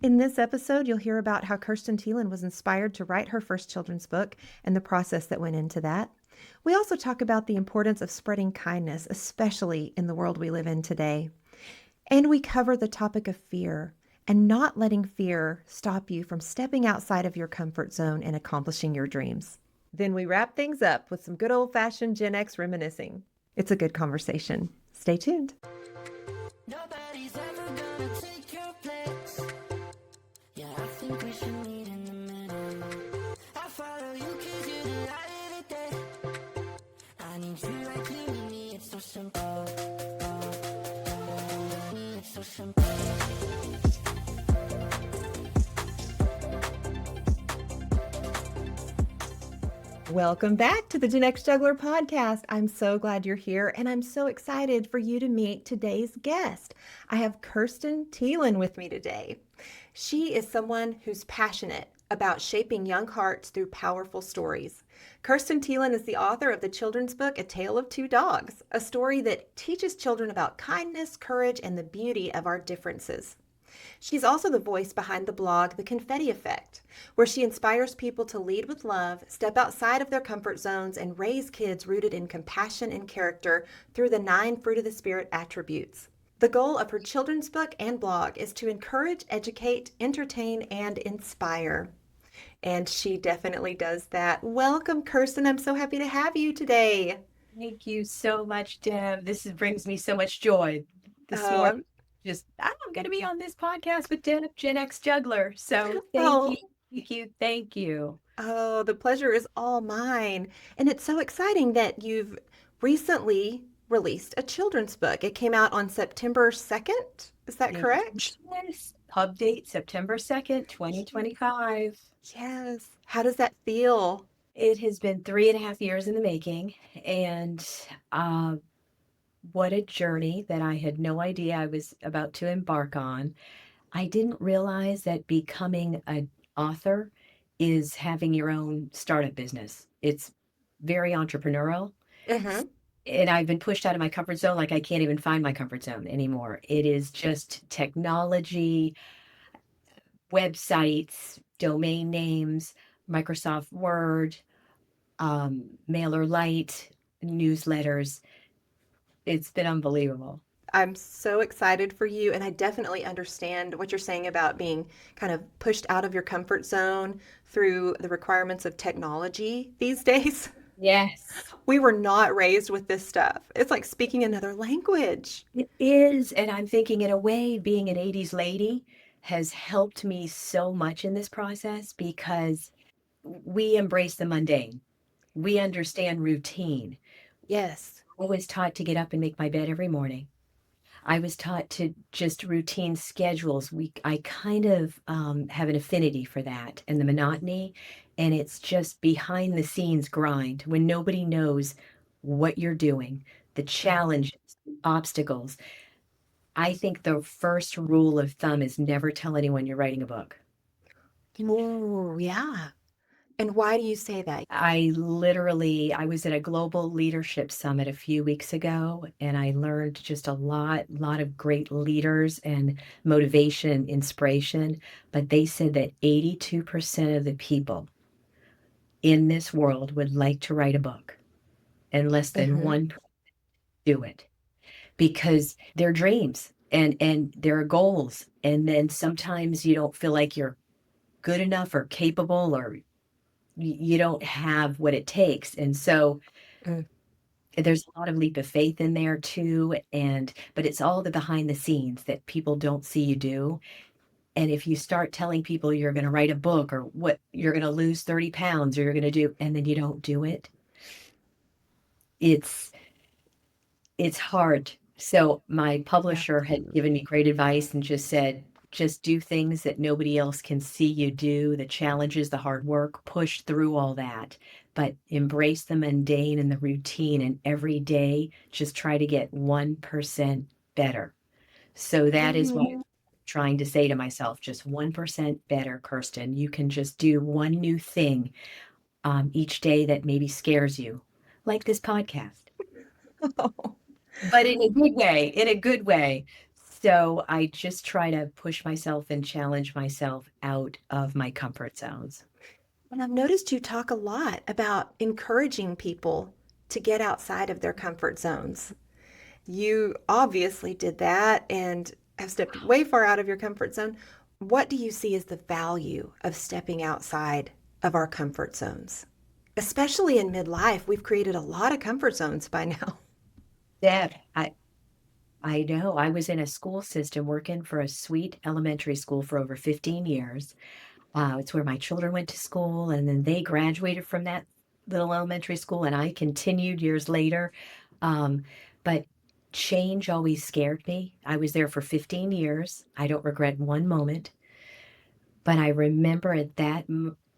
In this episode, you'll hear about how Kirsten Telan was inspired to write her first children's book and the process that went into that. We also talk about the importance of spreading kindness, especially in the world we live in today. And we cover the topic of fear and not letting fear stop you from stepping outside of your comfort zone and accomplishing your dreams. Then we wrap things up with some good old-fashioned Gen X reminiscing. It's a good conversation. Stay tuned. Nobody's ever gonna take your place. Yeah, I think we should meet in the middle. I follow you 'cause you're the light of the day. I need you like you need me, it's so simple. It's so simple. Welcome back to the Gen X Juggler Podcast. I'm so glad you're here, and I'm so excited for you to meet today's guest. I have Kirsten Telan with me today. She is someone who's passionate about shaping young hearts through powerful stories. Kirsten Telan is the author of the children's book, A Tale of Two Dogs, a story that teaches children about kindness, courage, and the beauty of our differences. She's also the voice behind the blog, The Confetti Effect, where she inspires people to lead with love, step outside of their comfort zones, and raise kids rooted in compassion and character through the 9 fruit of the Spirit attributes. The goal of her children's book and blog is to encourage, educate, entertain, and inspire. And she definitely does that. Welcome, Kirsten. I'm so happy to have you today. Thank you so much, Deb. Brings me so much joy. This morning, I'm going to be on this podcast with Deb, Gen X Juggler. So thank you. Oh, the pleasure is all mine. And it's so exciting that you've recently released a children's book. It came out on September 2nd. Is that correct? Yes. Pub date, September 2nd, 2025. Yes. How does that feel? It has been 3.5 years in the making. And what a journey that I had no idea I was about to embark on. I didn't realize that becoming an author is having your own startup business. It's very entrepreneurial. Mm-hmm. And I've been pushed out of my comfort zone. Like I can't even find my comfort zone anymore. It is just technology, websites, domain names, Microsoft Word, MailerLite, newsletters. It's been unbelievable. I'm so excited for you, and I definitely understand what you're saying about being kind of pushed out of your comfort zone through the requirements of technology these days. Yes. We were not raised with this stuff. It's like speaking another language. It is. And I'm thinking, in a way, being an 80s lady has helped me so much in this process because we embrace the mundane. We understand routine. Yes. I was taught to get up and make my bed every morning. I was taught to just routine schedules. I kind of have an affinity for that and the monotony. And it's just behind the scenes grind when nobody knows what you're doing, the challenges, obstacles. I think the first rule of thumb is never tell anyone you're writing a book. Oh, yeah. And why do you say that? I was at a global leadership summit a few weeks ago, and I learned just a lot of great leaders and motivation, inspiration. But they said that 82% of the people in this world would like to write a book, and less than Mhm. 1% do it because they're dreams and there are goals. And then sometimes you don't feel like you're good enough or capable, or you don't have what it takes. And so Mm. there's a lot of leap of faith in there too. But it's all the behind the scenes that people don't see you do. And if you start telling people you're going to write a book or what you're going to lose 30 pounds or you're going to do, and then you don't do it, it's hard. So my publisher had given me great advice and just said, just do things that nobody else can see you do, the challenges, the hard work, push through all that, but embrace the mundane and the routine, and every day just try to get 1% better. So that is what I'm trying to say to myself, just 1% better, Kirsten. You can just do one new thing each day that maybe scares you, like this podcast. Oh. But in a good way, So I just try to push myself and challenge myself out of my comfort zones. And I've noticed you talk a lot about encouraging people to get outside of their comfort zones. You obviously did that and have stepped way far out of your comfort zone. What do you see as the value of stepping outside of our comfort zones? Especially in midlife, we've created a lot of comfort zones by now. Deb, I know. I was in a school system working for a sweet elementary school for over 15 years. It's where my children went to school, and then they graduated from that little elementary school, and I continued years later. Um, but change always scared me. I was there for 15 years. I don't regret one moment. But I remember at that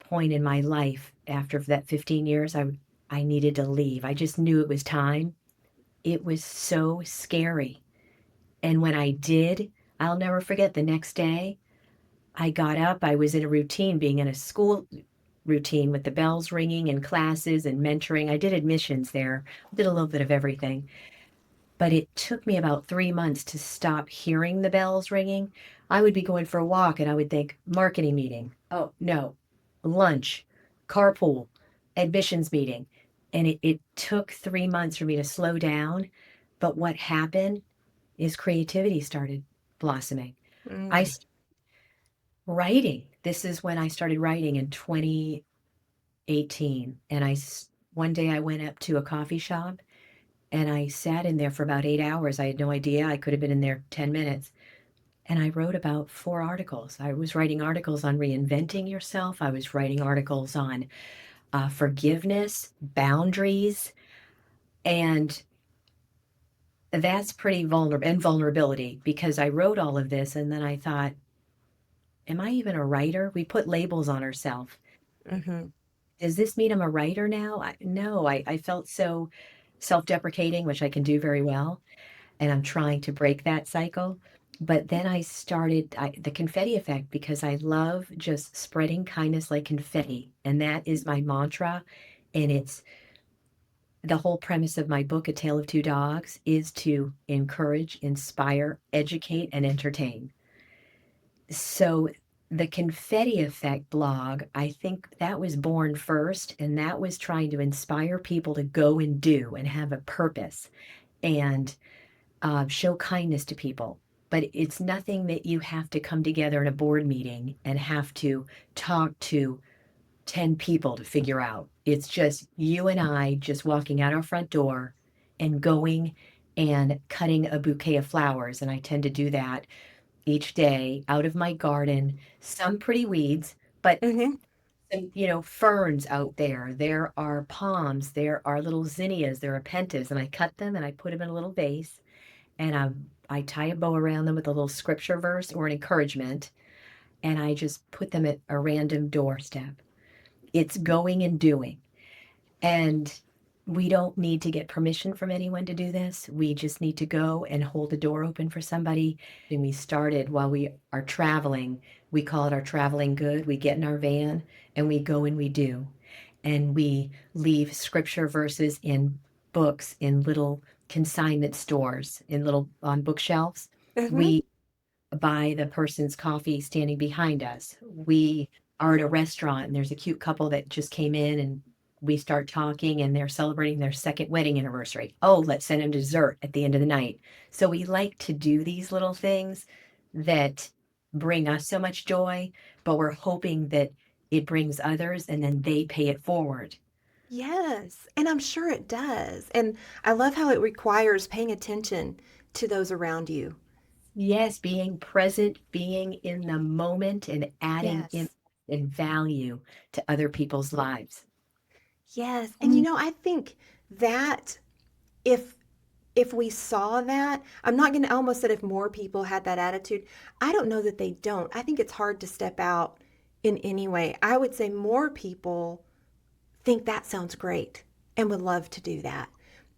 point in my life, after that 15 years, I needed to leave. I just knew it was time. It was so scary. And when I did, I'll never forget the next day, I got up. I was in a routine, being in a school routine with the bells ringing and classes and mentoring. I did admissions there, did a little bit of everything. But it took me about 3 months to stop hearing the bells ringing. I would be going for a walk and I would think, marketing meeting. Oh, no, lunch, carpool, admissions meeting. And it took 3 months for me to slow down. But what happened is creativity started blossoming. I Mm. writing. This is when I started writing in 2018. And one day I went up to a coffee shop and I sat in there for about 8 hours. I had no idea. I could have been in there 10 minutes. And I wrote about 4 articles. I was writing articles on reinventing yourself. I was writing articles on forgiveness, boundaries, and that's pretty vulnerable, and vulnerability, because I wrote all of this and then I thought, am I even a writer? We put labels on ourselves. Hmm. Does this mean I'm a writer now? No, I felt so self-deprecating, which I can do very well. And I'm trying to break that cycle. But then I started the confetti effect because I love just spreading kindness like confetti. And that is my mantra. And it's the whole premise of my book, A Tale of Two Dogs, is to encourage, inspire, educate, and entertain. So the confetti effect blog, I think that was born first, and that was trying to inspire people to go and do and have a purpose and show kindness to people. But it's nothing that you have to come together in a board meeting and have to talk to 10 people to figure out. It's just you and I just walking out our front door and going and cutting a bouquet of flowers. And I tend to do that each day out of my garden, some pretty weeds, but Hmm. ferns out there. There are palms, there are little zinnias, there are pentas, and I cut them and I put them in a little vase and I tie a bow around them with a little scripture verse or an encouragement, and I just put them at a random doorstep. It's going and doing. And we don't need to get permission from anyone to do this. We just need to go and hold the door open for somebody. And we started while we are traveling. We call it our traveling good. We get in our van and we go and we do. And we leave scripture verses in books in little consignment stores, in little on bookshelves. Hmm. We buy the person's coffee standing behind us. We are at a restaurant and there's a cute couple that just came in and we start talking and they're celebrating their second wedding anniversary. Oh, let's send them dessert at the end of the night. So we like to do these little things that bring us so much joy, but we're hoping that it brings others and then they pay it forward. Yes, and I'm sure it does. And I love how it requires paying attention to those around you. Yes, being present, being in the moment and adding in Yes. and value to other people's lives. Yes. And I think that if if we saw that, I'm not going to almost said if more people had that attitude, I don't know that they don't. I think it's hard to step out in any way. I would say more people think that sounds great and would love to do that.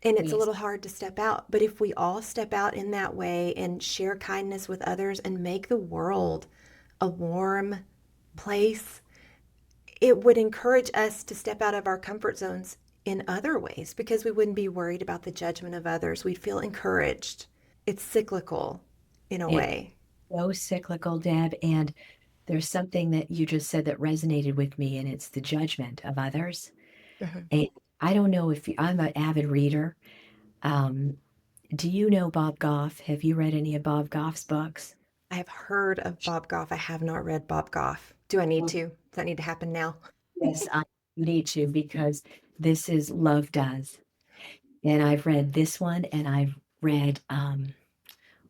And it's a Yes. little hard to step out. But if we all step out in that way and share kindness with others and make the world a warm place, it would encourage us to step out of our comfort zones in other ways because we wouldn't be worried about the judgment of others. We'd feel encouraged. It's cyclical. in a It's way. so cyclical, Deb. And there's something that you just said that resonated with me, and it's the judgment of others. Uh-huh. And I don't know if I'm an avid reader. Um, do you know Bob Goff? Have you read any of Bob Goff's books? I have heard of Bob Goff. I have not read Bob Goff. Do I need Well, to? Does that need to happen now? yes, I need to because this is Love Does. And I've read this one and I've read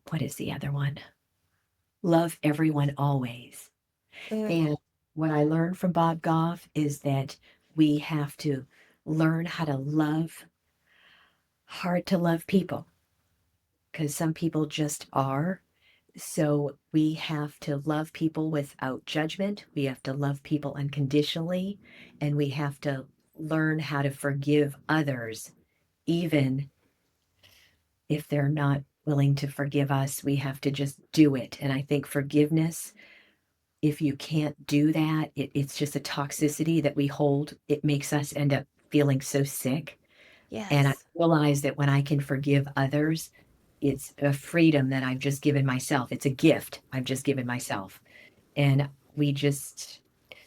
what is the other one? Love Everyone Always. Mm, And what I learned from Bob Goff is that we have to learn how to love hard to love people because some people just are. So we have to love people without judgment. We have to love people unconditionally, and we have to learn how to forgive others, even if they're not willing to forgive us. We have to just do it. And I think forgiveness, if you can't do that, it's just a toxicity that we hold. It makes us end up feeling so sick. And I yes. realize that when I can forgive others, it's a freedom that I've just given myself. It's a gift I've just given myself. And we just,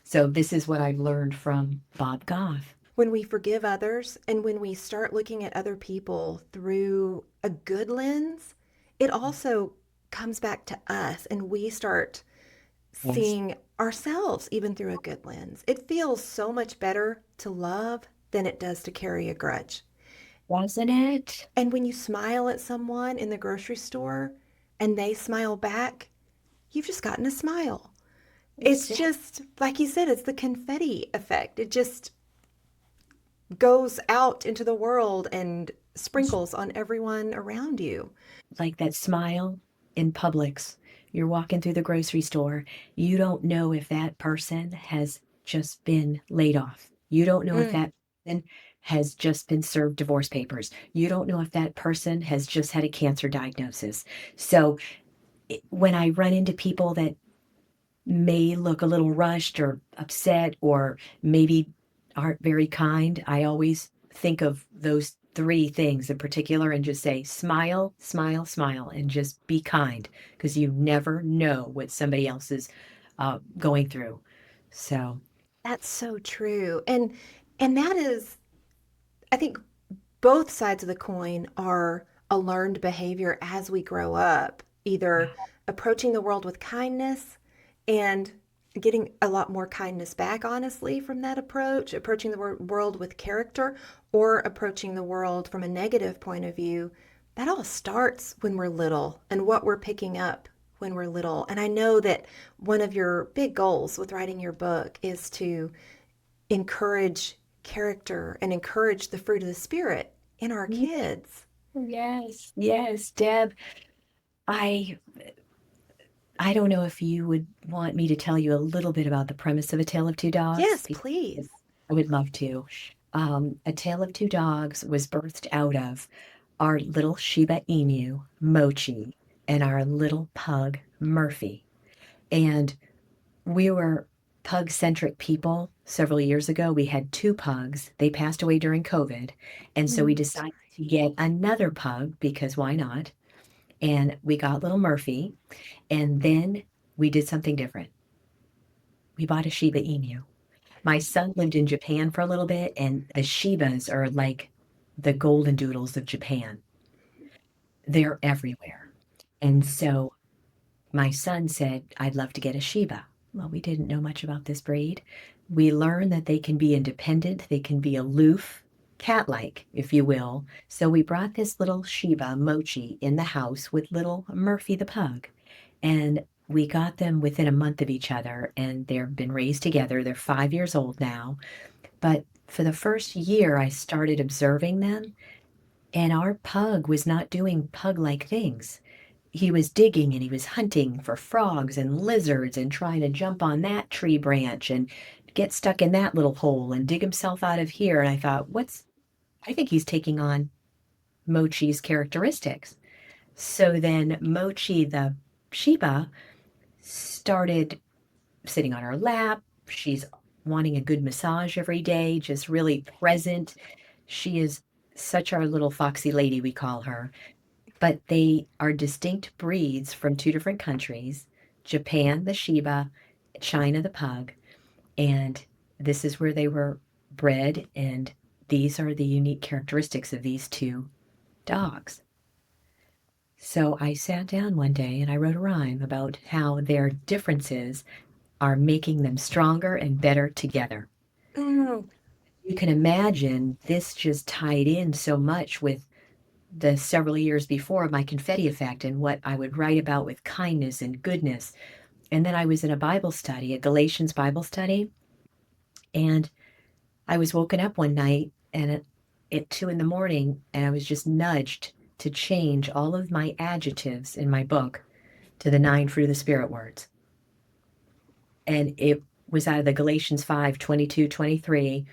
so this is what I've learned from Bob Goff. When we forgive others and when we start looking at other people through a good lens, it also comes back to us and we start Yes. seeing ourselves even through a good lens. It feels so much better to love than it does to carry a grudge. Wasn't it? And when you smile at someone in the grocery store and they smile back, you've just gotten a smile. It's Exactly. just, like you said, it's the confetti effect. It just goes out into the world and sprinkles on everyone around you. Like that smile in Publix. You're walking through the grocery store. You don't know if that person has just been laid off. You don't know if Mm, that person has just been served divorce papers. You don't know if that person has just had a cancer diagnosis. So when I run into people that may look a little rushed or upset or maybe aren't very kind, I always think of those three things in particular and just say, smile, smile, smile, and just be kind because you never know what somebody else is going through. So, that's so true. And that is, I think both sides of the coin are a learned behavior as we grow up, either approaching the world with kindness and getting a lot more kindness back, honestly, from that approach, approaching the world with character, or approaching the world from a negative point of view. That all starts when we're little and what we're picking up when we're little. And I know that one of your big goals with writing your book is to encourage character and encourage the fruit of the spirit in our kids. yes, yes, Deb. I I don't know if you would want me to tell you a little bit about the premise of A Tale of Two Dogs. Yes, please. I would love to. A Tale of Two Dogs was birthed out of our little Shiba Inu, Mochi, and our little pug, Murphy. And we were pug centric people several years ago. We had two pugs. They passed away during COVID. And so we Mm, decided to get another pug because why not? And we got little Murphy. And then we did something different. We bought a Shiba Inu. My son lived in Japan for a little bit, and the Shibas are like the golden doodles of Japan. They're everywhere. And so my son said, I'd love to get a Shiba. Well, we didn't know much about this breed. We learned that they can be independent, they can be aloof, cat like, if you will. So we brought this little Shiba, Mochi, in the house with little Murphy the pug. And we got them within a month of each other, and they've been raised together. They're 5 years old now. But for the first year, I started observing them, and our pug was not doing pug like things. He was digging and he was hunting for frogs and lizards and trying to jump on that tree branch and get stuck in that little hole and dig himself out of here. And I thought, I think he's taking on Mochi's characteristics. So then Mochi, the Shiba, started sitting on her lap. She's wanting a good massage every day, just really present. She is such our little foxy lady, we call her. but they are distinct breeds from two different countries, Japan, the Shiba, China, the Pug, and this is where they were bred, and these are the unique characteristics of these two dogs. So I sat down one day and I wrote a rhyme about how their differences are making them stronger and better together. Mm, You can imagine this just tied in so much with the several years before my Confetti Effect and what I would write about with kindness and goodness. And then I was in a Bible study, a Galatians Bible study, and I was woken up one night and at 2 in the morning, and I was just nudged to change all of my adjectives in my book to the 9 fruit of the Spirit words. And it was out of the Galatians 5:22-23.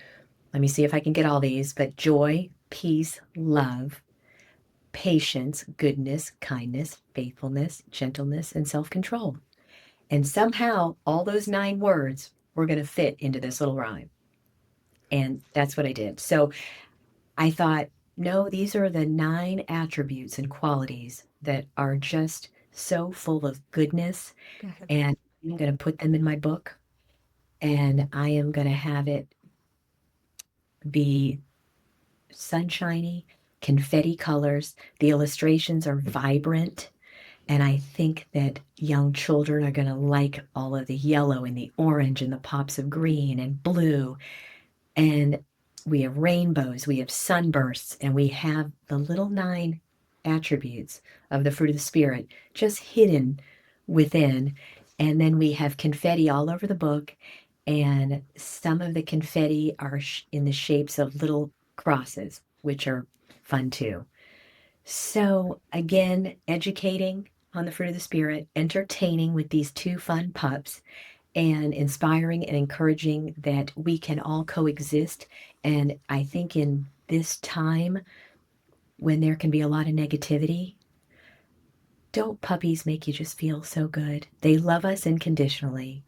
Let me see if I can get all these, but joy, peace, love, patience, goodness, kindness, faithfulness, gentleness, and self-control. And somehow all those 9 words were going to fit into this little rhyme. And that's what I did. So I thought, no, these are the 9 attributes and qualities that are just so full of goodness. good. And I'm going to put them in my book, and I am going to have it be sunshiny, confetti colors. The illustrations are vibrant. And I think that young children are going to like all of the yellow and the orange and the pops of green and blue. And we have rainbows, we have sunbursts, and we have the little 9 attributes of the fruit of the Spirit just hidden within. And then we have confetti all over the book, and some of the confetti are in the shapes of little crosses, which are fun too. So again, educating on the fruit of the Spirit, entertaining with these 2 fun pups, and inspiring and encouraging that we can all coexist. And I think in this time when there can be a lot of negativity, don't puppies make you just feel so good? They love us unconditionally.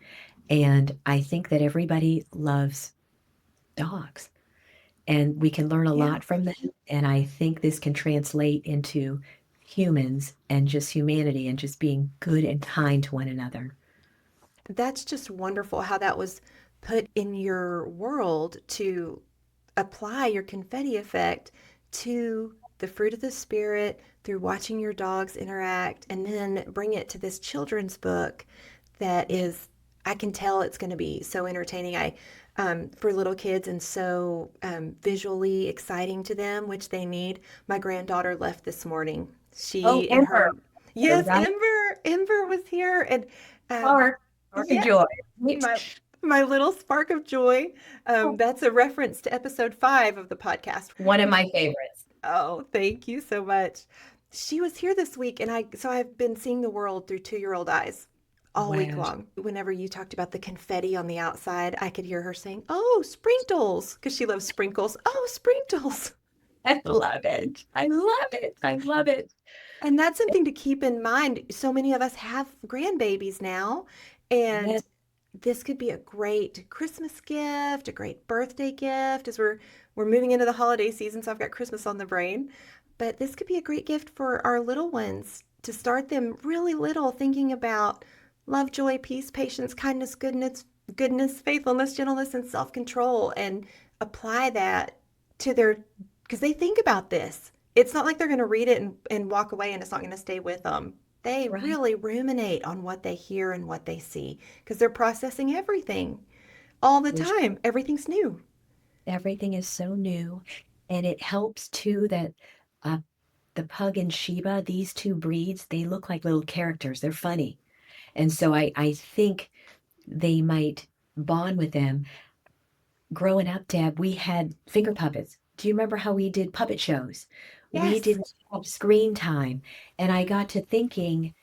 And I think that everybody loves dogs, and we can learn a Yeah. lot from them. And I think this can translate into humans and just humanity and just being good and kind to one another. That's just wonderful how that was put in your world to apply your confetti effect to the fruit of the spirit through watching your dogs interact, and then bring it to this children's book that is, I can tell it's going to be so entertaining. For little kids, and so visually exciting to them, which they need. My granddaughter left this morning. Oh, She and Ember, her, yes, right? Ember was here, and um, Spark of yeah, joy. my my little spark of joy. That's a reference to episode 5 of the podcast. One of my favorites. Oh, thank you so much. She was here this week, and I've been seeing the world through 2-year-old eyes all week Wow. long. Whenever you talked about the confetti on the outside, I could hear her saying, "Oh, sprinkles," because she loves sprinkles. Oh, sprinkles. I love it. I love it. I love it. And that's something to keep in mind. So many of us have grandbabies now, and Yes. this could be a great Christmas gift, a great birthday gift as we're moving into the holiday season, so I've got Christmas on the brain. But this could be a great gift for our little ones to start them really little, thinking about love, joy, peace, patience, kindness, goodness, faithfulness, gentleness, and self-control, and apply that to their, because they think about this. It's not like they're going to read it and walk away and it's not going to stay with them. They Right. really ruminate on what they hear and what they see because they're processing everything all the Which time. Everything's new. everything is so new. And it helps too that uh, the pug and Shiba, these 2 breeds, they look like little characters. They're funny. And so I think they might bond with them. Growing up, Deb, we had finger puppets. Do you remember how we did puppet shows? We Yes. didn't have screen time. And I got to thinking,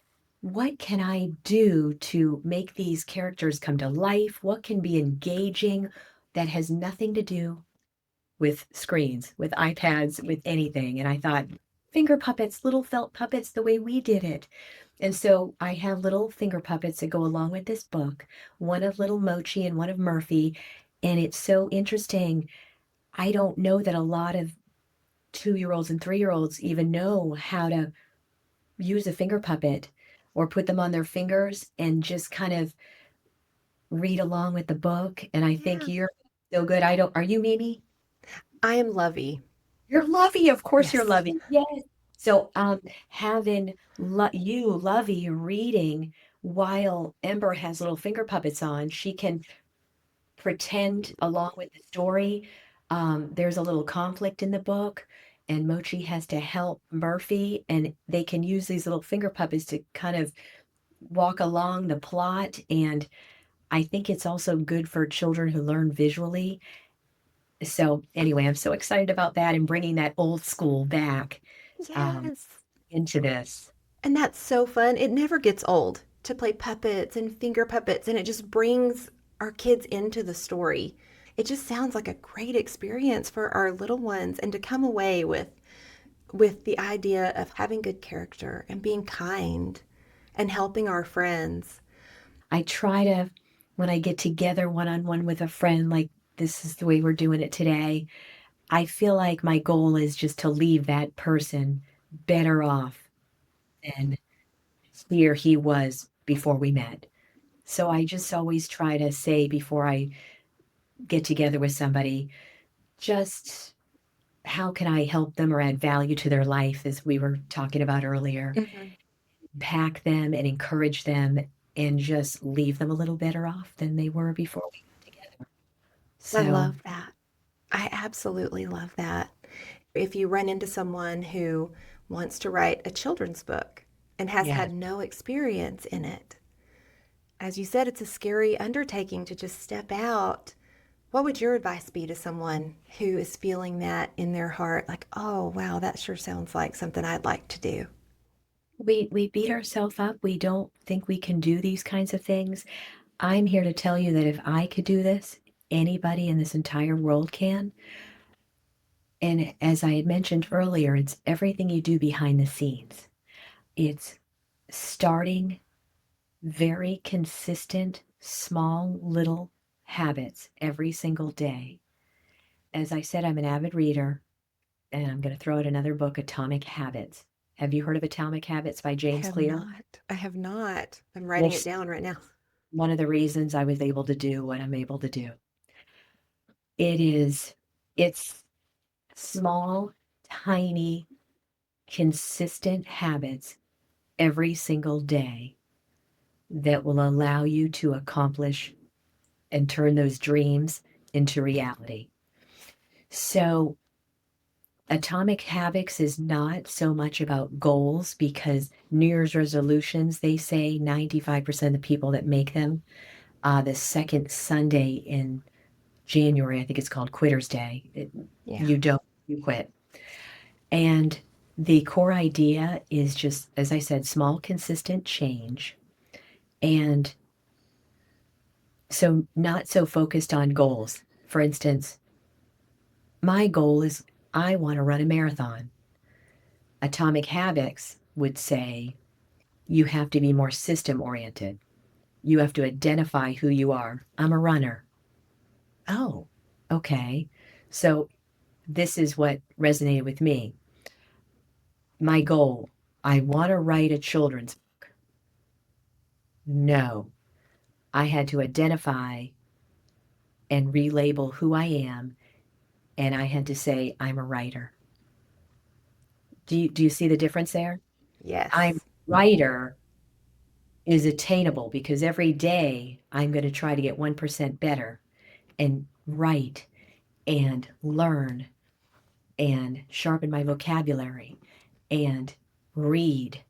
what can I do to make these characters come to life? What can be engaging that has nothing to do with screens, with iPads, with anything? And I thought, finger puppets, little felt puppets, the way we did it. And so I have little finger puppets that go along with this book, one of little Mochi and one of Murphy. And it's so interesting. I don't know that a lot of 2-year-olds and 3-year-olds even know how to use a finger puppet or put them on their fingers and just kind of read along with the book. And I think Yeah. you're so good. I don't, are you Mimi? I am Lovey. You're Lovey. Of course you're Yes. Lovey. Yes. So, having you, Lovey, reading while Ember has little finger puppets on, she can pretend along with the story. There's a little conflict in the book, and Mochi has to help Murphy, and they can use these little finger puppets to kind of walk along the plot. And I think it's also good for children who learn visually. So, anyway, I'm so excited about that and bringing that old school back um, Yes. into this. And that's so fun. It never gets old to play puppets and finger puppets, and it just brings our kids into the story. It just sounds like a great experience for our little ones and to come away with the idea of having good character and being kind and helping our friends. I try to, when I get together one on one with a friend, like this is the way we're doing it today, I feel like my goal is just to leave that person better off than here he was before we met. So I just always try to say before I get together with somebody, just how can I help them or add value to their life, as we were talking about earlier, Mhm. pack them and encourage them and just leave them a little better off than they were before we got together. I So, love that. I absolutely love that. If you run into someone who wants to write a children's book and has yeah. had no experience in it, as you said, it's a scary undertaking to just step out. What would your advice be to someone who is feeling that in their heart? Like, oh, wow, that sure sounds like something I'd like to do. We beat ourselves up. We don't think we can do these kinds of things. I'm here to tell you that if I could do this, anybody in this entire world can. And as I had mentioned earlier, it's everything you do behind the scenes. It's starting very consistent, small little habits every single day. As I said, I'm an avid reader, and I'm going to throw out another book, Atomic Habits. Have you heard of Atomic Habits by I James have Clear? not. I have not. I'm writing it That's down right now. one of the reasons I was able to do what I'm able to do. It is, it's small, tiny, consistent habits every single day that will allow you to accomplish and turn those dreams into reality. So, Atomic Habits is not so much about goals, because New Year's resolutions, they say 95% of the people that make them, the second Sunday in January, I think it's called Quitter's Day. Yeah. You don't, you quit. And the core idea is just, as I said, small, consistent change. And so, not so focused on goals. For instance, my goal is I want to run a marathon. Atomic Habits would say you have to be more system oriented. You have to identify who you are. I'm a runner. Oh, okay. So, this is what resonated with me. My goal, I want to write a children's book. No, I had to identify and relabel who I am, and I had to say, I'm a writer. Do you see the difference there? I'm Yes. writer is attainable because every day I'm going to try to get 1% better and write and learn and sharpen my vocabulary and read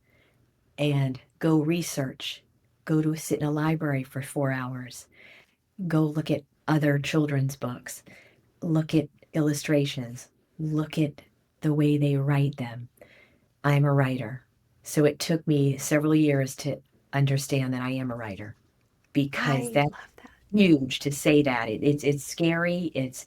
and go research, go to sit in a library for 4 hours, go look at other children's books, look at illustrations, look at the way they write them. I'm a writer. So it took me several years to understand that I am a writer, because I that's love that. huge to say that. It's scary, it's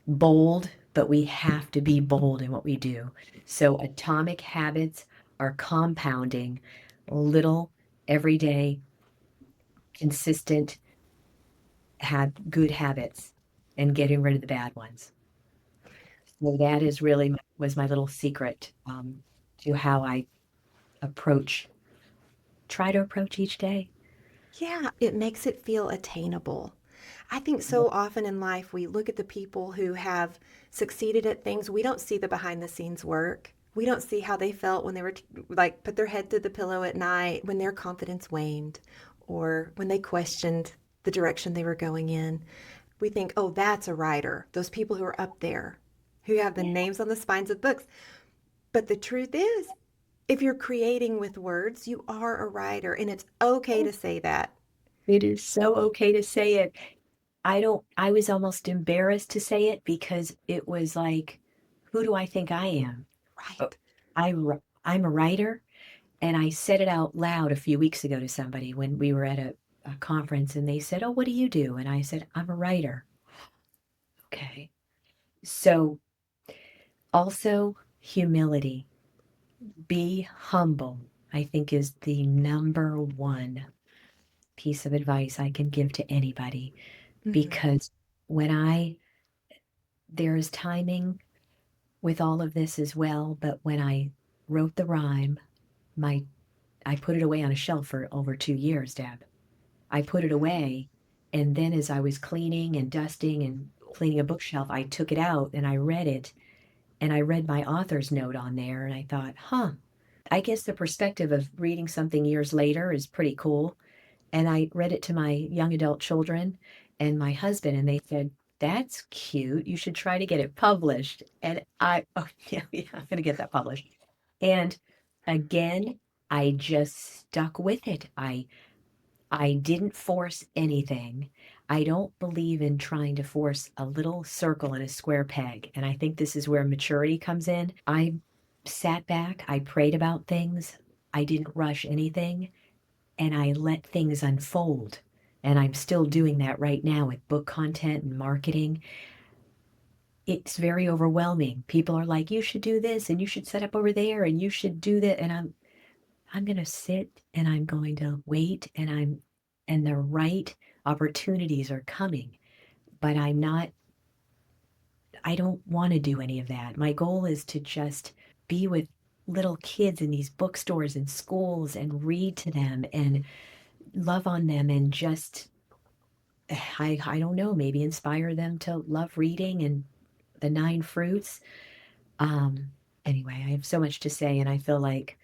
bold, but we have to be bold in what we do. So atomic habits are compounding little, everyday, consistent, had good habits and getting rid of the bad ones. So that is really was my little secret to how I approach, try to approach each day. Yeah, it makes it feel attainable. I think so often in life we look at the people who have succeeded at things. We don't see the behind the scenes work. We don't see how they felt when they were like put their head to the pillow at night, when their confidence waned, or when they questioned the direction they were going in. We think, oh, that's a writer. Those people who are up there, who have the Yeah. names on the spines of books. But the truth is, if you're creating with words, you are a writer, and it's okay to say that. It is so okay to say it. I was almost embarrassed to say it because it was like, who do I think I am? Oh, Right. I'm a writer. And I said it out loud a few weeks ago to somebody when we were at a conference and they said, "Oh, what do you do?" And I said, "I'm a writer." Okay. So also humility, be humble, I think is the number one piece of advice I can give to anybody Mhm. because when there is timing with all of this as well, but when I wrote the rhyme, my I put it away on a shelf for over 2 years, Deb. I put it away, and then as I was cleaning and dusting and cleaning a bookshelf, I took it out and I read it, and I read my author's note on there, and I thought, huh, I guess the perspective of reading something years later is pretty cool. And I read it to my young adult children and my husband, and they said, "That's cute. You should try to get it published." And oh, yeah, yeah, I'm going to get that published. And again, I just stuck with it. I didn't force anything. I don't believe in trying to force a little circle in a square peg. And I think this is where maturity comes in. I sat back, I prayed about things, I didn't rush anything, and I let things unfold. And I'm still doing that right now with book content and marketing. It's very overwhelming. People are like, you should do this and you should set up over there and you should do that. And I'm going to sit and I'm going to wait and the right opportunities are coming, but I don't want to do any of that. My goal is to just be with little kids in these bookstores and schools and read to them and love on them and just, I don't know, maybe inspire them to love reading and the nine fruits. Um, anyway, I have so much to say and I feel like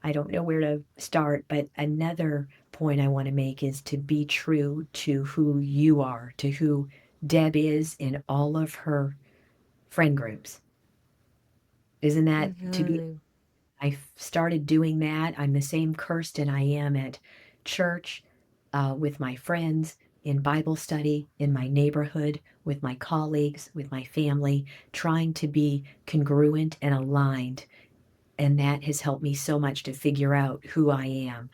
I don't know where to start, but another point I want to make is to be true to who you are, to who Deb is in all of her friend groups. Isn't that to be? Mhm. I started doing that. I'm the same Kirsten I am at church, with my friends, in Bible study, in my neighborhood, with my colleagues, with my family, trying to be congruent and aligned. And that has helped me so much to figure out who I am.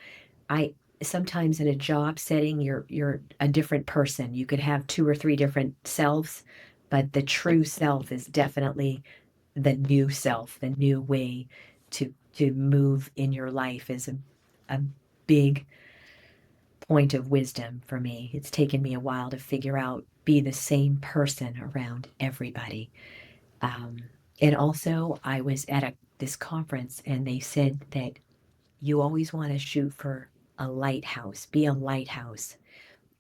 I sometimes in a job setting, you're a different person. You could have two or three different selves, but the true self is definitely the new self, the new way to move in your life is a big point of wisdom for me. It's taken me a while to figure out be the same person around everybody. Um, and also, I was at this conference, and they said that you always want to shoot for a lighthouse. Be a lighthouse.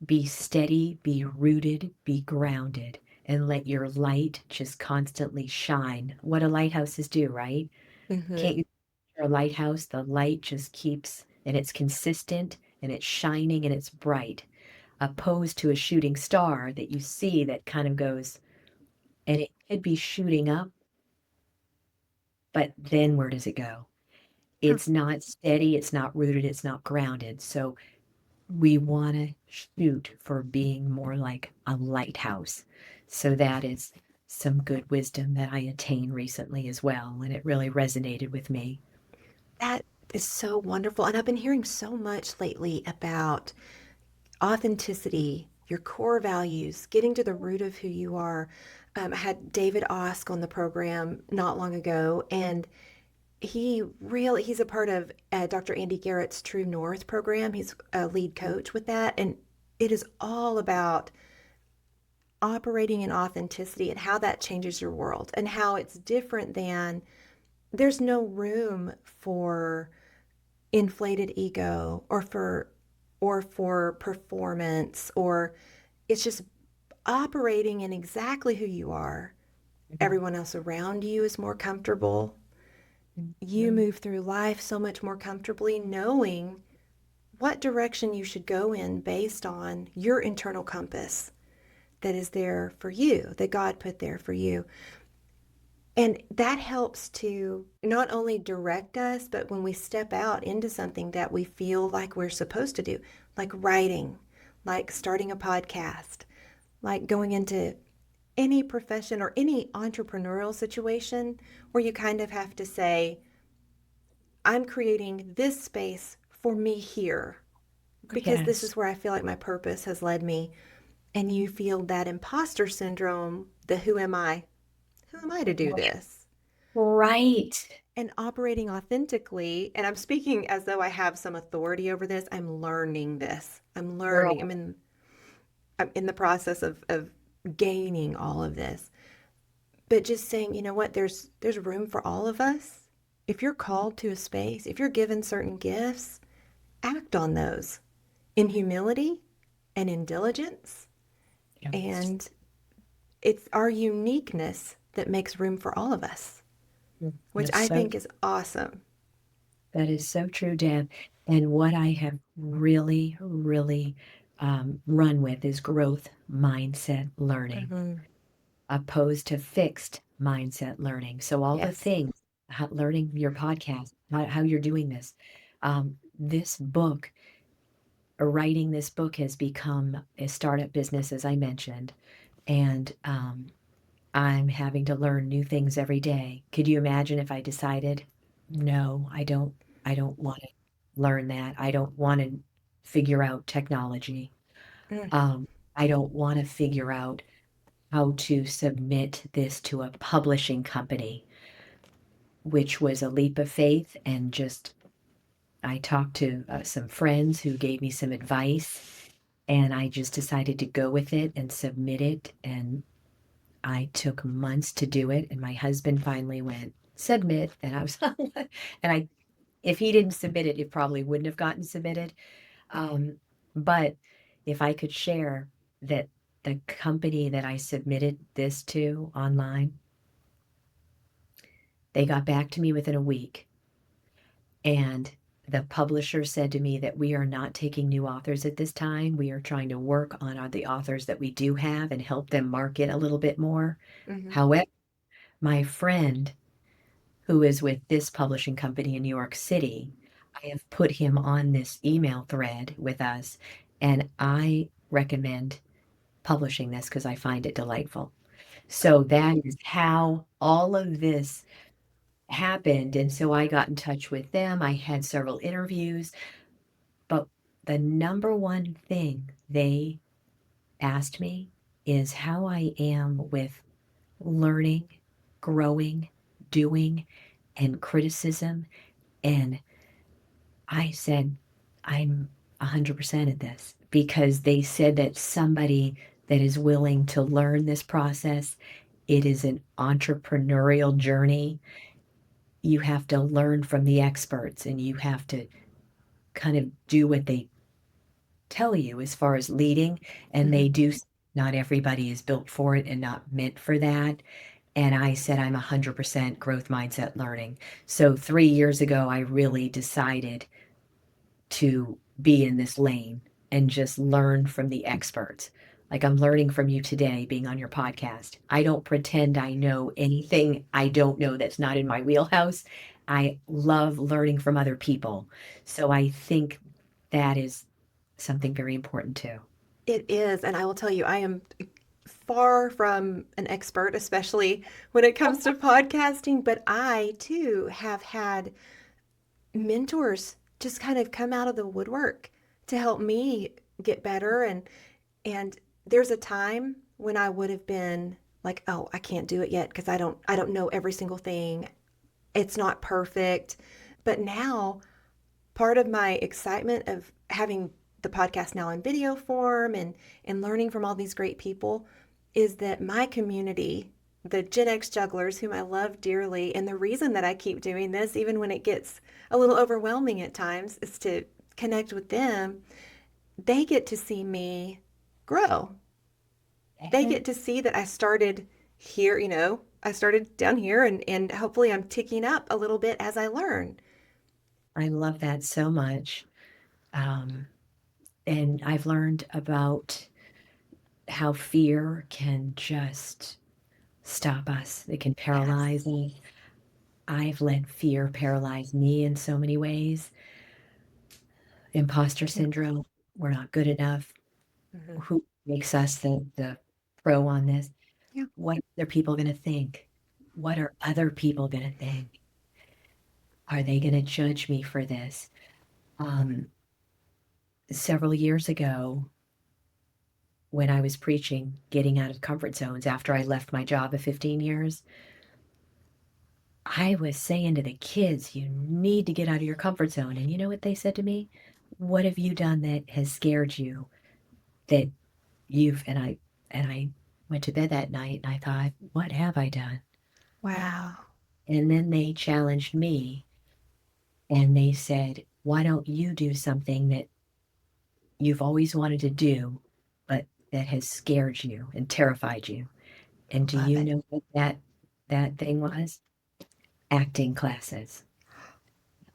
Be steady. Be rooted. Be grounded. And let your light just constantly shine. What do lighthouses do, right? Can't Mhm. you picture a lighthouse? The light just keeps, and it's consistent, and it's shining, and it's bright, opposed to a shooting star that you see that kind of goes, and it could be shooting up, but then where does it go? Yeah. It's not steady, it's not rooted, it's not grounded. So we want to shoot for being more like a lighthouse. So that is some good wisdom that I attained recently as well. And it really resonated with me. That is so wonderful. And I've been hearing so much lately about authenticity, your core values, getting to the root of who you are. I had David Osk on the program not long ago, and he's a part of Dr. Andy Garrett's True North program. He's a lead coach with that, and it is all about operating in authenticity and how that changes your world and how it's different than there's no room for inflated ego or for performance, or it's just operating in exactly who you are. Everyone else around you is more comfortable. You move through life so much more comfortably, knowing what direction you should go in based on your internal compass that is there for you, that God put there for you. And that helps to not only direct us, but when we step out into something that we feel like we're supposed to do, like writing, like starting a podcast, like going into any profession or any entrepreneurial situation where you kind of have to say, I'm creating this space for me here because this Yes. is where I feel like my purpose has led me. And you feel that imposter syndrome, the who am I? Who am I to do this? Right. And operating authentically, and I'm speaking as though I have some authority over this. I'm learning this. I'm learning. Girl. I'm in the process of gaining all of this. But just saying, you know what, there's room for all of us. If you're called to a space, if you're given certain gifts, act on those in humility and in diligence. Yes. And it's our uniqueness that makes room for all of us, which That's I so think is awesome. that is so true, Deb. And what I have really, really run with is growth mindset learning, Mhm. opposed to fixed mindset learning. So all the Yes. things, learning your podcast, how you're doing this, this book, writing this book has become a startup business, as I mentioned, and I'm having to learn new things every day. Could you imagine if I decided, no, I don't want to learn that. I don't want to figure out technology. Mm. Um, I don't want to figure out how to submit this to a publishing company, which was a leap of faith. And just, I talked to some friends who gave me some advice, and I just decided to go with it and submit it. And I took months to do it, and my husband finally went, "Submit," and I was and I if he didn't submit it, it probably wouldn't have gotten submitted. Um, but if I could share that the company that I submitted this to online, they got back to me within a week, and the publisher said to me that we are not taking new authors at this time. We are trying to work on the authors that we do have and help them market a little bit more. Mhm. However, my friend who is with this publishing company in New York City, I have put him on this email thread with us, and I recommend publishing this because I find it delightful. So that is how all of this happened. And so I got in touch with them. I had several interviews, but the number one thing they asked me is how I am with learning, growing, doing, and criticism. And I said, I'm 100% at this because they said that somebody that is willing to learn this process, it is an entrepreneurial journey. You have to learn from the experts and you have to kind of do what they tell you as far as leading. And Mhm. they do, not everybody is built for it and not meant for that. And I said, I'm 100% growth mindset learning. So 3 years ago, I really decided to be in this lane and just learn from the experts. Like I'm learning from you today, being on your podcast. I don't pretend I know anything I don't know that's not in my wheelhouse. I love learning from other people. So I think that is something very important too. It is, and I will tell you, I am far from an expert, especially when it comes to podcasting, but I too have had mentors just kind of come out of the woodwork to help me get better. And there's a time when I would have been like, oh, I can't do it yet because I don't know every single thing. It's not perfect. But now part of my excitement of having the podcast now in video form and learning from all these great people is that my community the Gen X jugglers, whom I love dearly. And the reason that I keep doing this, even when it gets a little overwhelming at times, is to connect with them. They get to see me grow. They get to see that I started here, I started down here, and hopefully I'm ticking up a little bit as I learn. I love that so much. And I've learned about how fear can just stop us. It can paralyze us. I've let fear paralyze me in so many ways. Imposter syndrome, we're not good enough. Mhm. Who makes us the pro on this? Yeah. What are other people going to think? What are other people going to think? Are they going to judge me for this? Several years ago, when I was preaching, getting out of comfort zones after I left my job of 15 years, I was saying to the kids, you need to get out of your comfort zone. And you know what they said to me? What have you done that has scared you? That you've, and I went to bed that night and I thought, what have I done? Wow. And then they challenged me and they said, why don't you do something that you've always wanted to do, but that has scared you and terrified you? And do Love you it. know what that thing was? Acting classes.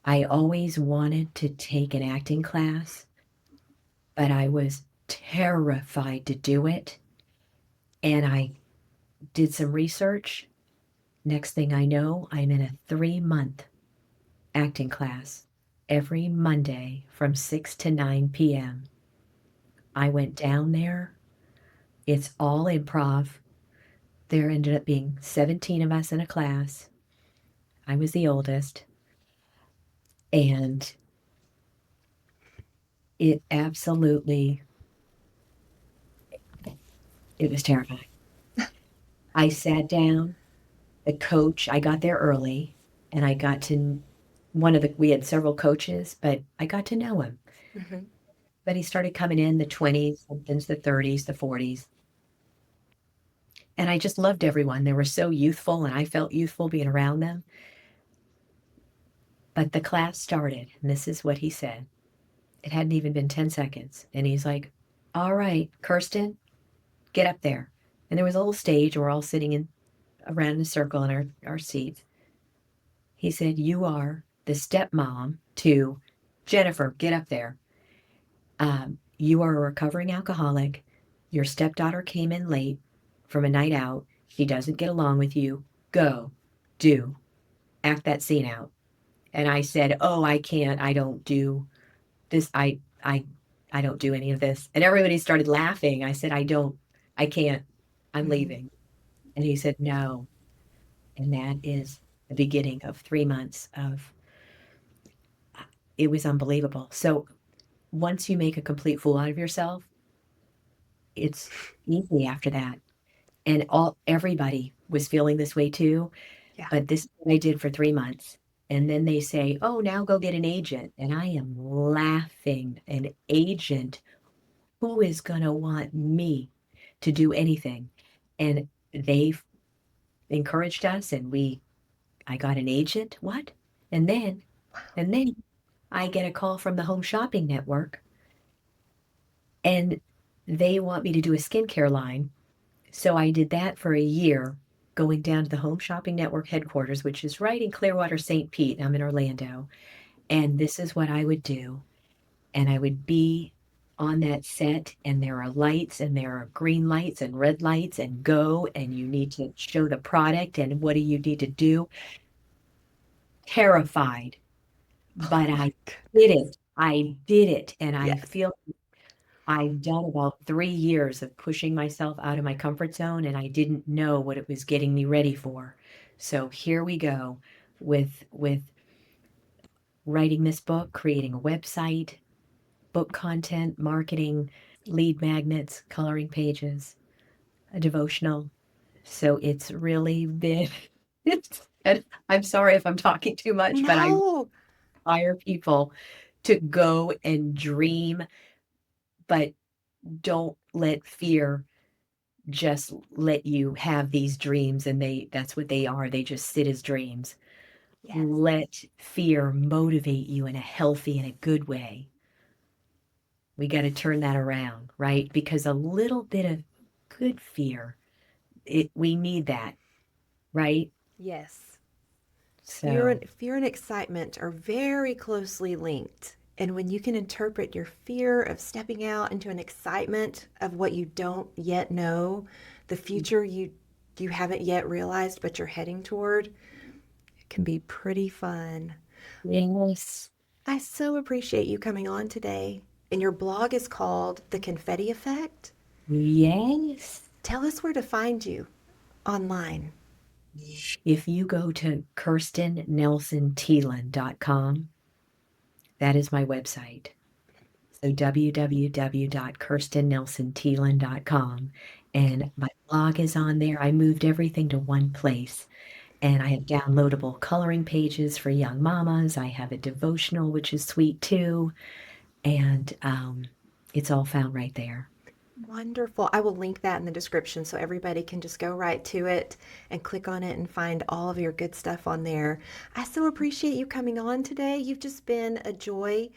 I always wanted to take an acting class, but I was terrified to do it. And I did some research. Next thing I know, I'm in a 3-month acting class every Monday from 6 to 9 p.m. I went down there. It's all improv. There ended up being 17 of us in a class. I was the oldest. And it absolutely, it was terrifying. I sat down, the coach, I got there early and I got to we had several coaches, but I got to know him. Mhm. But he started coming in the 20s, sometimes the 30s, the 40s. And I just loved everyone. They were so youthful and I felt youthful being around them. But the class started, and this is what he said. It hadn't even been 10 seconds. And he's like, all right, Kirsten, get up there. And there was a little stage, and we're all sitting around in a circle in our seats. He said, you are the stepmom to Jennifer, get up there. You are a recovering alcoholic. Your stepdaughter came in late from a night out. She doesn't get along with you. Go, do, act that scene out. And I said, oh, I can't. I don't do this. I don't do any of this. And everybody started laughing. I said, I can't. I'm Mhm. leaving. And he said, no. And that is the beginning of 3 months of, it was unbelievable. So once you make a complete fool out of yourself, it's easy after that. And everybody was feeling this way too. Yeah. But this is what I did for 3 months. And then they say, oh, now go get an agent. And I am laughing. An agent? Who is going to want me to do anything? And they've encouraged us and I got an agent. What? And then I get a call from the Home Shopping Network and they want me to do a skincare line. So I did that for a year, going down to the Home Shopping Network headquarters, which is right in Clearwater, St. Pete. I'm in Orlando. And this is what I would do. And I would be on that set, and there are lights, and there are green lights and red lights, and go, and you need to show the product, and what do you need to do? Terrified, but I did it. I did it. And I Yes. feel I've done about 3 years of pushing myself out of my comfort zone, and I didn't know what it was getting me ready for. So here we go with writing this book, creating a website, book content, marketing, lead magnets, coloring pages, a devotional. So it's really been, and I'm sorry if I'm talking too much, but I No. inspire people to go and dream, but don't let fear just let you have these dreams, and that's what they are. They just sit as dreams. Yes. Let fear motivate you in a healthy and a good way. We got to turn that around, right? Because a little bit of good fear, we need that, right? Yes. So, Fear and excitement are very closely linked. And when you can interpret your fear of stepping out into an excitement of what you don't yet know, the future you haven't yet realized but you're heading toward, it can be pretty fun. yes, I so appreciate you coming on today. And your blog is called The Confetti Effect. yes. Tell us where to find you online. If you go to KirstenNelsonTelan.com, that is my website. So www.KirstenNelsonTelan.com. And my blog is on there. I moved everything to one place. And I have downloadable coloring pages for young mamas. I have a devotional, which is sweet too. And it's all found right there. Wonderful. I will link that in the description so everybody can just go right to it and click on it and find all of your good stuff on there. I so appreciate you coming on today. You've just been a joy.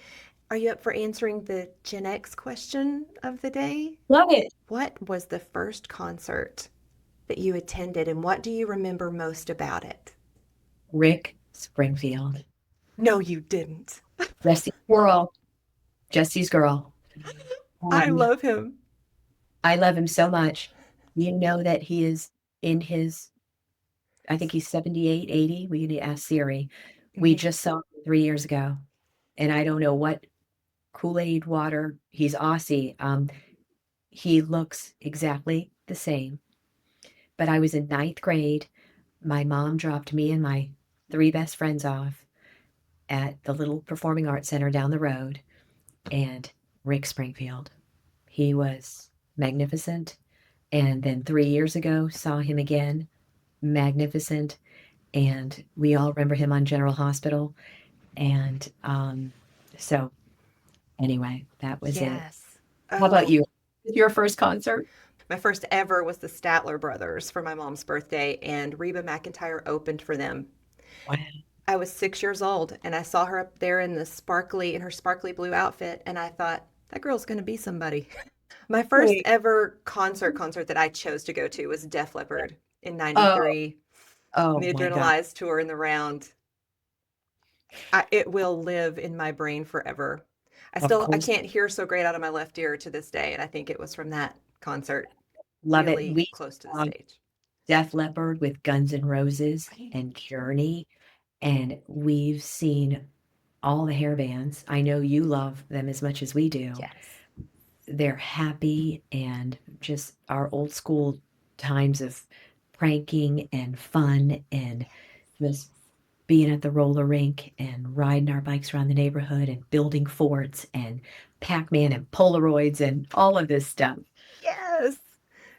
Are you up for answering the Gen X question of the day? Love it. What was the first concert that you attended and what do you remember most about it? Rick Springfield. No, you didn't. Jesse's girl. Jesse's girl. I Um, love him. I love him so much. You know that he is in his, I think he's 78, 80. We need to ask Siri. We just saw him 3 years ago. And I don't know what Kool-Aid water. He's Aussie. He looks exactly the same. But I was in ninth grade. My mom dropped me and my three best friends off at the little performing arts center down the road. And Rick Springfield, he was magnificent. And then 3 years ago, saw him again, magnificent. And we all remember him on General Hospital. And so anyway, that was it. Yes. How about Oh, you? Your first concert? my first ever was the Statler Brothers for my mom's birthday, and Reba McEntire opened for them. Wow. I was 6 years old, and I saw her up there in her sparkly blue outfit, and I thought, that girl's going to be somebody. My first Wait. ever concert that I chose to go to was Def Leppard in Oh, '93, oh the my God. Adrenalize tour in the round. It will live in my brain forever. Of I course. can't hear so great out of my left ear to this day, and I think it was from that concert, Love it. really We close to the saw stage. Def Leppard with Guns N' Roses Right. and Journey, and we've seen all the hair bands. I know you love them as much as we do. Yes. They're happy and just our old school times of pranking and fun and just being at the roller rink and riding our bikes around the neighborhood and building forts and Pac-Man and Polaroids and all of this stuff. Yes.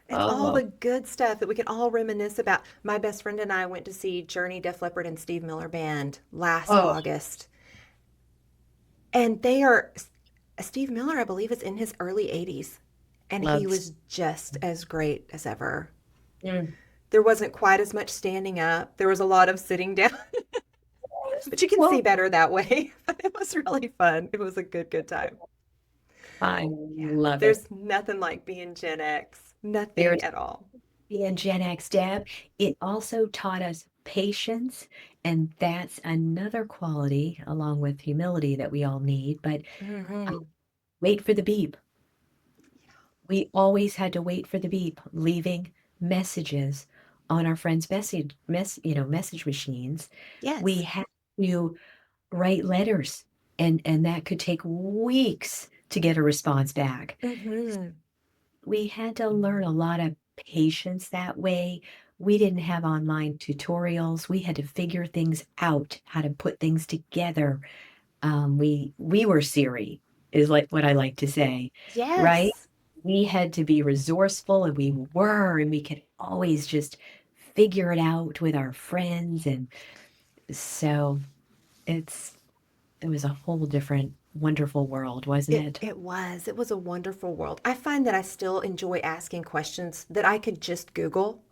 And all Oh, the good stuff that we can all reminisce about. My best friend and I went to see Journey, Def Leppard, and Steve Miller Band last oh, August. And they are, Steve Miller, I believe, is in his early 80s. And he loves. was just as great as ever. Mm. There wasn't quite as much standing up, there was a lot of sitting down, but you can see Well, better that way. But it was really fun. It was a good time. I Yeah. love it. There's nothing like being Gen X. There's Nothing at all. being Gen X, Deb. It also taught us patience, and that's another quality, along with humility, that we all need. But uh, Hmm. wait for the beep. We always had to wait for the beep, leaving messages on our friends' message machines. We Yes. had to write letters, and that could take weeks to get a response back. Hmm. We had to learn a lot of patience that way. We didn't have online tutorials. We had to figure things out, how to put things together. We were Siri, is like what I like to say, right? Yes. We had to be resourceful, and we could always just figure it out with our friends. And so it was a whole different wonderful world, wasn't it? It was. It was a wonderful world. I find that I still enjoy asking questions that I could just Google.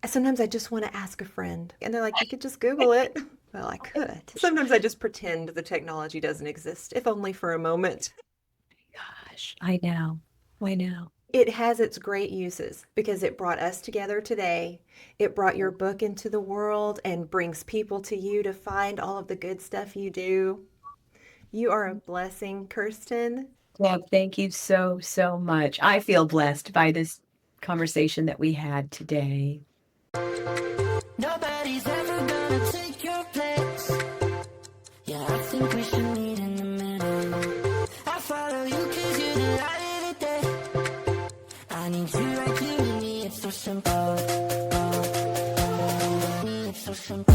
Sometimes I just want to ask a friend, and they're like, you could just Google it. Well, I could. Sometimes I just pretend the technology doesn't exist, if only for a moment. Gosh, I know. I know. It has its great uses because it brought us together today. It brought your book into the world and brings people to you to find all of the good stuff you do. You are a blessing, Kirsten. Deb, thank you so, so much. I feel blessed by this conversation that we had today. Nobody's ever gonna take your place. Yeah, I think we should meet in the middle. I follow you cause you're the light of the day. I need you right here with me, it's so simple. It's so simple.